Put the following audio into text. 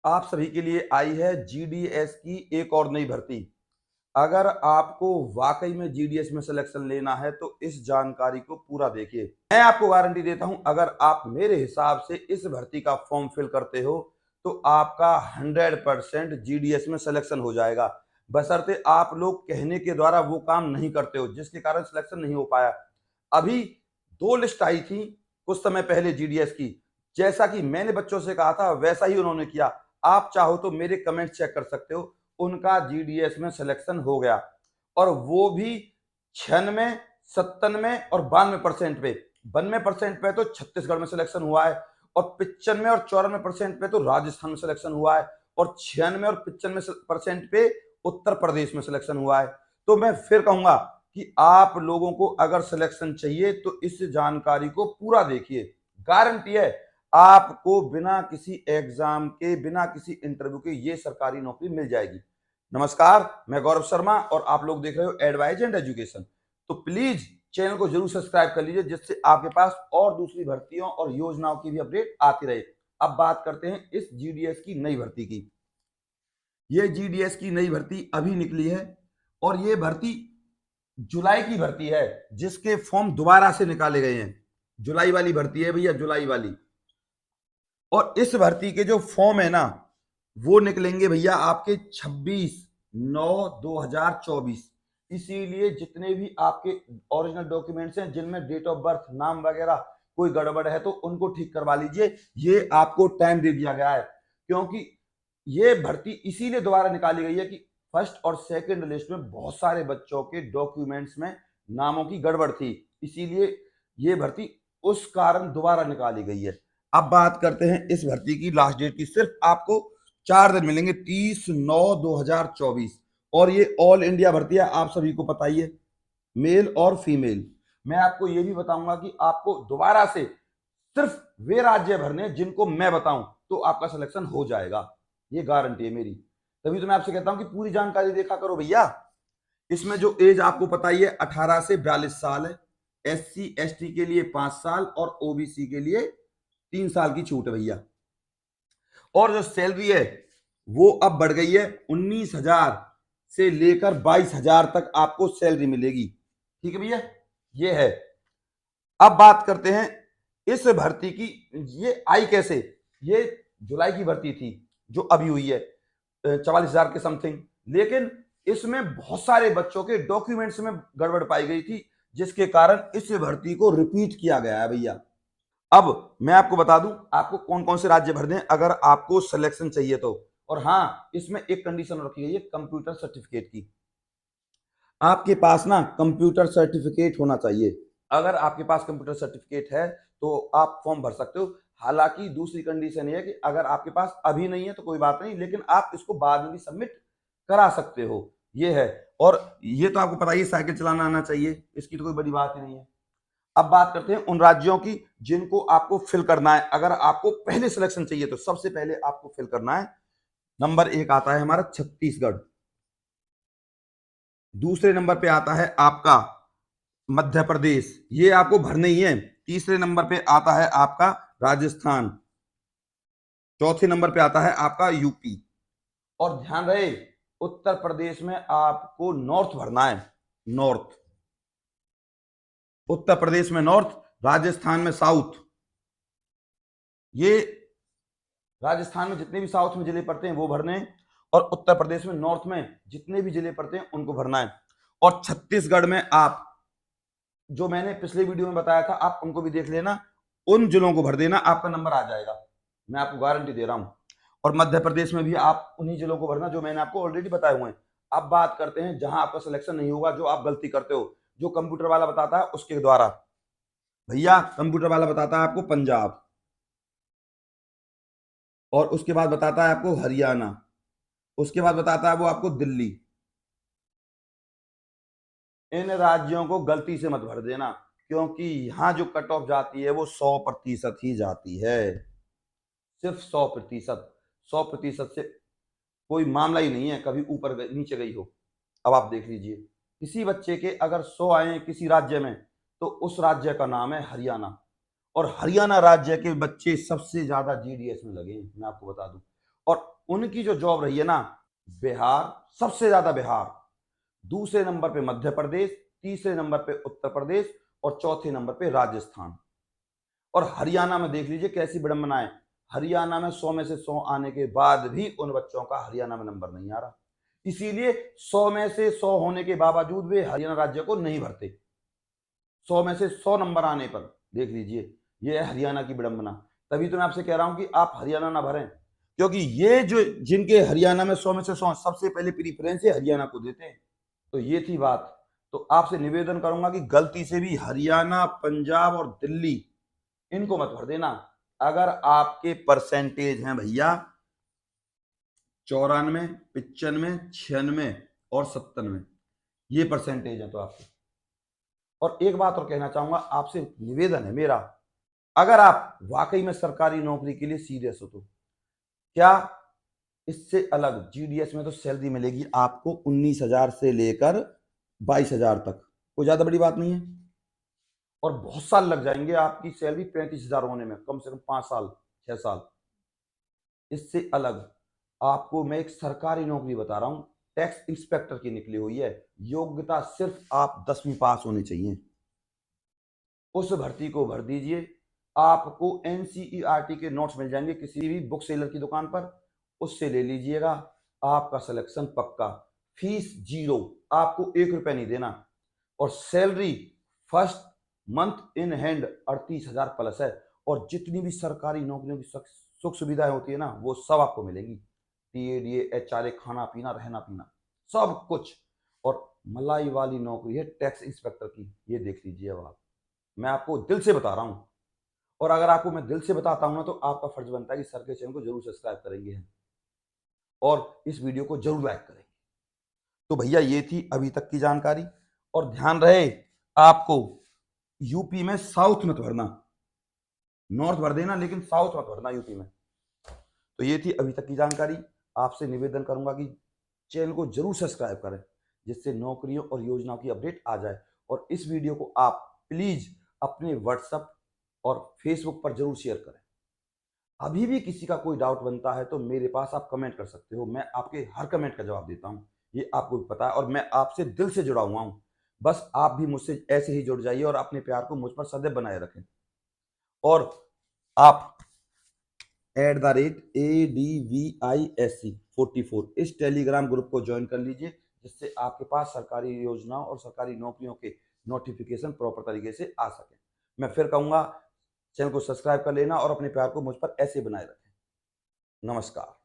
आप सभी के लिए आई है जीडीएस की एक और नई भर्ती। अगर आपको वाकई में जीडीएस में सिलेक्शन लेना है तो इस जानकारी को पूरा देखिए। मैं आपको गारंटी देता हूं, अगर आप मेरे हिसाब से इस भर्ती का फॉर्म फिल करते हो तो आपका 100% जीडीएस में सिलेक्शन हो जाएगा, बशर्ते आप लोग कहने के द्वारा वो काम नहीं करते हो जिसके कारण सिलेक्शन नहीं हो पाया। अभी दो लिस्ट आई थी कुछ समय पहले जीडीएस की, जैसा कि मैंने बच्चों से कहा था वैसा ही उन्होंने किया। आप चाहो तो मेरे कमेंट चेक कर सकते हो, उनका जीडीएस में सिलेक्शन हो गया और वो भी 96, 97 और 92% पे। 92% पे तो छत्तीसगढ़ में सिलेक्शन हुआ है और 95 और 94% पे तो राजस्थान में सिलेक्शन हुआ है और 96 और 95% पे उत्तर प्रदेश में सिलेक्शन हुआ है। तो मैं फिर कहूंगा कि आप लोगों को अगर सिलेक्शन चाहिए तो इस जानकारी को पूरा देखिए। गारंटी है आपको बिना किसी एग्जाम के, बिना किसी इंटरव्यू के ये सरकारी नौकरी मिल जाएगी। नमस्कार, मैं गौरव शर्मा और आप लोग देख रहे हो एडवाइज एंड एजुकेशन। तो प्लीज चैनल को जरूर सब्सक्राइब कर लीजिए जिससे आपके पास और दूसरी भर्तियों और योजनाओं की भी अपडेट आती रहे। अब बात करते हैं इस जीडीएस की नई भर्ती की। ये जीडीएस की नई भर्ती अभी निकली है और ये भर्ती जुलाई की भर्ती है जिसके फॉर्म दोबारा से निकाले गए हैं। जुलाई वाली भर्ती है भैया, जुलाई वाली। और इस भर्ती के जो फॉर्म है ना वो निकलेंगे भैया आपके 26/9/2024। इसीलिए जितने भी आपके ओरिजिनल डॉक्यूमेंट्स हैं जिनमें डेट ऑफ बर्थ, नाम वगैरह कोई गड़बड़ है तो उनको ठीक करवा लीजिए। ये आपको टाइम दे दिया गया है क्योंकि ये भर्ती इसीलिए दोबारा निकाली गई है कि फर्स्ट और सेकंड लिस्ट में बहुत सारे बच्चों के डॉक्यूमेंट्स में नामों की गड़बड़ थी, इसीलिए ये भर्ती उस कारण दोबारा निकाली गई है। अब बात करते हैं इस भर्ती की लास्ट डेट की। सिर्फ आपको 4 दिन मिलेंगे, 30/9/2024। और ये ऑल इंडिया भर्ती है, आप सभी को पता ही है, मेल और फीमेल। मैं आपको ये भी बताऊंगा कि आपको दोबारा से सिर्फ वे राज्य भरने जिनको मैं बताऊं तो आपका सिलेक्शन हो जाएगा, ये गारंटी है मेरी। तभी तो मैं आपसे कहता हूं कि पूरी जानकारी देखा करो भैया। इसमें जो एज आपको पता ही है 18 से 42 साल है। एससी एसटी के लिए 5 साल और ओबीसी के लिए 3 साल की छूट है भैया। और जो सैलरी है वो अब बढ़ गई है, 19,000 से लेकर 22,000 तक आपको सैलरी मिलेगी। ठीक है भैया, ये है। अब बात करते हैं इस भर्ती की। ये आई कैसे? ये जुलाई की भर्ती थी जो अभी हुई है 44,000 के समथिंग, लेकिन इसमें बहुत सारे बच्चों के डॉक्यूमेंट्स में गड़बड़ पाई गई थी जिसके कारण इस भर्ती को रिपीट किया गया है भैया। अब मैं आपको बता दूं आपको कौन कौन से राज्य भरने हैं अगर आपको सिलेक्शन चाहिए तो। और हाँ, इसमें एक कंडीशन रखी गई है कंप्यूटर सर्टिफिकेट की। आपके पास ना कंप्यूटर सर्टिफिकेट होना चाहिए। अगर आपके पास कंप्यूटर सर्टिफिकेट है तो आप फॉर्म भर सकते हो। हालांकि दूसरी कंडीशन ये है कि अगर आपके पास अभी नहीं है तो कोई बात नहीं, लेकिन आप इसको बाद में भी सबमिट करा सकते हो, ये है। और ये तो आपको पता ही, साइकिल चलाना आना चाहिए, इसकी तो कोई बड़ी बात ही नहीं है। अब बात करते हैं उन राज्यों की जिनको आपको फिल करना है। अगर आपको पहले सिलेक्शन चाहिए तो सबसे पहले आपको फिल करना है, नंबर 1 आता है हमारा छत्तीसगढ़। दूसरे नंबर पे आता है आपका मध्य प्रदेश, ये आपको भरने ही है। तीसरे नंबर पे आता है आपका राजस्थान। चौथे नंबर पे आता है आपका यूपी। और ध्यान रहे, उत्तर प्रदेश में आपको नॉर्थ भरना है, नॉर्थ। उत्तर प्रदेश में नॉर्थ, राजस्थान में साउथ। ये राजस्थान में जितने भी साउथ में जिले पड़ते हैं वो भरने हैं और उत्तर प्रदेश में नॉर्थ में जितने भी जिले पड़ते हैं उनको भरना है। और छत्तीसगढ़ में आप, जो मैंने पिछले वीडियो में बताया था आप उनको भी देख लेना, उन जिलों को भर देना, आपका नंबर आ जाएगा, मैं आपको गारंटी दे रहा हूं। और मध्य प्रदेश में भी आप उन्हीं जिलों को भरना जो मैंने आपको ऑलरेडी बताए हुए हैं। अब बात करते हैं जहां आपका सिलेक्शन नहीं होगा, जो आप गलती करते हो, जो कंप्यूटर वाला बताता है उसके द्वारा। भैया कंप्यूटर वाला बताता है आपको पंजाब, और उसके बाद बताता है आपको हरियाणा, उसके बाद बताता है वो आपको दिल्ली। इन राज्यों को गलती से मत भर देना क्योंकि यहां जो कट ऑफ जाती है वो 100% ही जाती है, सिर्फ 100%। 100% से कोई मामला ही नहीं है कभी ऊपर नीचे गई हो। अब आप देख लीजिए, किसी बच्चे के अगर 100 आए किसी राज्य में तो उस राज्य का नाम है हरियाणा। और हरियाणा राज्य के बच्चे सबसे ज्यादा जीडीएस में लगे हैं, मैं आपको बता दूं। और उनकी जो जॉब रही है ना, बिहार सबसे ज्यादा, बिहार दूसरे नंबर पे मध्य प्रदेश, तीसरे नंबर पे उत्तर प्रदेश और चौथे नंबर पे राजस्थान। और हरियाणा में देख लीजिए कैसी विडंबना है, हरियाणा में 100 में से 100 आने के बाद भी उन बच्चों का हरियाणा में नंबर नहीं आ रहा। इसीलिए 100 में से 100 होने के बावजूद वे हरियाणा राज्य को नहीं भरते। 100 में से 100 नंबर आने पर देख लीजिए, ये है हरियाणा की विडंबना। तभी तो मैं आपसे कह रहा हूं कि आप हरियाणा ना भरें, क्योंकि ये जो जिनके हरियाणा में 100 में से 100 सबसे पहले प्रीफरेंस हरियाणा को देते हैं। तो ये थी बात। तो आपसे निवेदन करूंगा कि गलती से भी हरियाणा, पंजाब और दिल्ली इनको मत भर देना। अगर आपके परसेंटेज हैं भैया 94, 95, 96 और 97, ये परसेंटेज है तो आपके। और एक बात और कहना चाहूंगा, आपसे निवेदन है मेरा, अगर आप वाकई में सरकारी नौकरी के लिए सीरियस हो तो क्या इससे अलग जीडीएस में तो सैलरी मिलेगी आपको 19,000 से लेकर 22,000 तक, कोई ज्यादा बड़ी बात नहीं है। और बहुत साल लग जाएंगे आपकी सैलरी 35,000 होने में, कम से कम 5 साल 6 साल। इससे अलग आपको मैं एक सरकारी नौकरी बता रहा हूं, टैक्स इंस्पेक्टर की निकली हुई है। योग्यता सिर्फ आप 10वीं पास होनी चाहिए। उस भर्ती को भर दीजिए। आपको एनसीईआरटी के नोट्स मिल जाएंगे किसी भी बुक सेलर की दुकान पर, उससे ले लीजिएगा, आपका सिलेक्शन पक्का। फीस 0, आपको 1 रुपया नहीं देना। और salary first month in hand 38,000 plus है। और जितनी भी सरकारी नौकरियों की सुख सुविधाएं होती है ना, वो सब आपको मिलेंगी। टीएडीए, एचआरए, खाना पीना, रहना पीना, सब कुछ। और मलाई वाली नौकरी है टैक्स इंस्पेक्टर की, ये देख लीजिए। अब आप, मैं आपको दिल से बता रहा हूं, और अगर आपको मैं दिल से बताता हूं ना, तो आपका फर्ज बनता है कि सर के चैनल को जरूर सब्सक्राइब करेंगे हम, और इस वीडियो को जरूर लाइक करेंगे। तो भैया ये थी अभी तक की जानकारी। और ध्यान रहे आपको, यूपी में साउथ मत भरना, नॉर्थ भर देना लेकिन साउथ मत भरना यूपी में। तो ये थी अभी तक की जानकारी। आपसे निवेदन करूंगा कि चैनल को जरूर सब्सक्राइब करें, जिससे नौकरियों और योजनाओं की अपडेट आ जाए। और इस वीडियो को आप प्लीज अपने व्हाट्सएप और फेसबुक पर जरूर शेयर करें। अभी भी किसी का कोई डाउट बनता है तो मेरे पास आप कमेंट कर सकते हो, मैं आपके हर कमेंट का जवाब देता हूं, ये आपको भी पता है। और मैं आपसे दिल से जुड़ा हुआ हूं, बस आप भी मुझसे ऐसे ही जुड़ जाइए और अपने प्यार को मुझ पर सदैव बनाए रखें। और आप @ADVISC44 इस टेलीग्राम ग्रुप को ज्वाइन कर लीजिए, जिससे आपके पास सरकारी योजनाओं और सरकारी नौकरियों के नोटिफिकेशन प्रॉपर तरीके से आ सके। मैं फिर कहूंगा, चैनल को सब्सक्राइब कर लेना और अपने प्यार को मुझ पर ऐसे बनाए रखें। नमस्कार।